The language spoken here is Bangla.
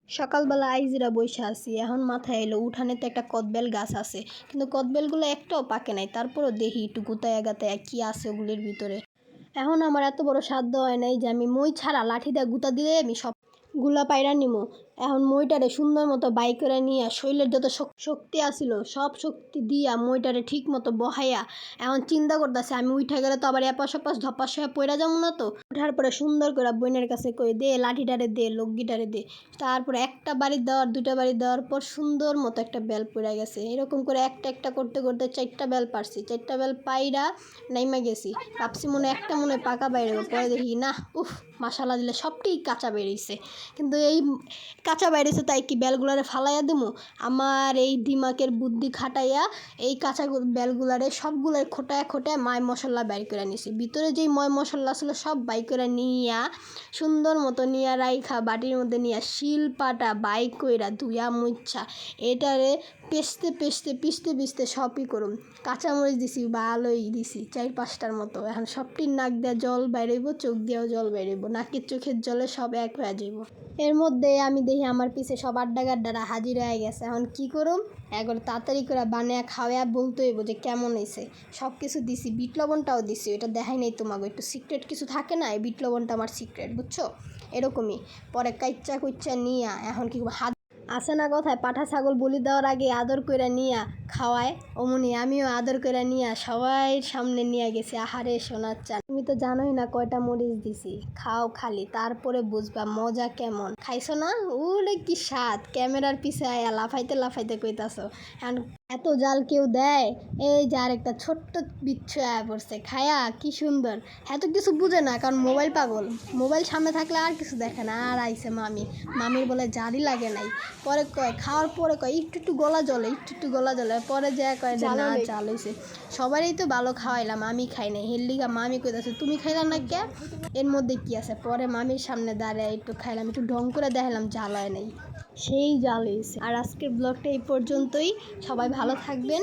সকালবেলা আইজিরা বইসা আছি, এখন মাথায় এলো উঠানে তো একটা কদবেল গাছ আছে, কিন্তু কদবেলগুলো একটাও পাকে নাই। তারপরও দেখি একটু গুতায়া গাতায়া কি আছে ওগুলির ভিতরে। এখন আমার এত বড় সাধ্য হয় নাই যে আমি মই ছাড়া লাঠি দিয়ে গুতা দিলে আমি সব গুলা পায়রা নিমু। এখন মইটারে সুন্দর মতো বাই করে নিয়ে শরীরের যত শক্তি আসিল সব শক্তি দিয়া মইটারে ঠিক মতো বহাইয়া এখন চিন্তা করতেছে আমি উঠে গেলে তো আবার এপাশ ওপাশ ধপাস হয়ে পড়া যাবো না। তো উঠার পরে সুন্দর করে বোনের কাছে কই দে লাঠিটারে দে লগ্গিটারে দে। তারপরে একটা বাড়ি দেওয়ার দুইটা বাড়ি দেওয়ার পর সুন্দর মতো একটা বেল পড়ে গেছে। এরকম করে একটা একটা করতে করতে 4টা বেল পারছি। 4টা বেল পাইরা নাইমা গেছি, ভাবছি মনে একটা মনে পাকা বাইরে, পরে দেখি না, মাশাল্লাহ দিলে সবটি কাঁচা বেরিয়েছে। কিন্তু এই কাঁচা বেরিয়েছে তাই কি বেলগুলারে ফালাইয়া দেবো? আমার এই দিমাগের বুদ্ধি খাটাইয়া এই কাঁচা বেলগুলারে সবগুলোর খোটায় খোটায় ময় মশলা বাইর করে নিছি। ভিতরে যেই ময় মশলা ছিল সব বাইর করে নিয়া সুন্দর মতো নিয়া রাইখা বাটির মধ্যে নিয়া শিলপাটা বাই কইরা ধুয়া মুচ্ছা এটারে পেস্তে পেস্তে পিষতে পিষতে সবই করুম। কাঁচামরিচ দিছি, ভালোই দিছি 4-5টার মতো। এখন সবটির নাক দিয়ে জল বাইরেব, চোখ দিয়েও জল বাইরেব, নাকের চোখের জলে সব এক হয়ে যাইব। এর মধ্যে আমি দেখি আমার পিছে সব আড্ডা গাড্ডারা হাজির হয়ে গেছে। এখন কি করুম? একবার তাড়াতাড়ি করে বানিয়ে খাওয়া বলতে হইব যে কেমন হয়েছে। সব কিছু দিছি, বিট লবণটাও দিছি, ওইটা দেখাই নাই তোমাকে, একটু সিক্রেট কিছু থাকে না, এই বিট লবণটা আমার সিক্রেট, বুঝছো? এরকমই। পরে কাইচ্চা কুইচ্চা নিয়া এখন কি হাত আসে না কথায়, পাঠা ছাগল বলি দেওয়ার আগে আদর কইরা নিয়া খাওয়ায়, অমনি আমিও আদর কইরা নিয়া সবাই সামনে নিয়ে গেছি। আহারে সোনার চান, তুমি তো জানোই না কয়টা মরিচ দিছি, খাও খালি তারপরে বুঝবা মজা কেমন। খাইছো না? ওরে কি স্বাদ! ক্যামেরার পিছে আয়া লাফাইতে লাফাইতে কইতাছো। এখন এত জাল কেউ দেয়? এই যে আরেকটা ছোট্ট বিচ্ছু আয়া পড়ছে, খায়া কি সুন্দর। এত কিছু বুঝে না, কারণ মোবাইল পাগল। মোবাইল সামনে থাকলে আর কিছু দেখে না। আর আইছে মামির বলে জারি লাগে নাই। পরে কয়, খাওয়ার পরে কয় একটু একটু গলা জ্বলে, একটু একটু গলা জ্বলে। পরে যা কয় যে না জাল হয়েছে। সবারই তো ভালো খাওয়াইলাম, আমি খাই নাই। হেললিগা মামি কইতাছে তুমি খাইলা না কে? এর মধ্যে কি আছে? পরে মামির সামনে দাঁড়ায় একটু খাইলাম, একটু ঢং করে দেখালাম জাল হয় নাই, সেই জাল হয়েছে। আর আজকের ব্লগটা এই পর্যন্তই। সবাই ভালো থাকবেন।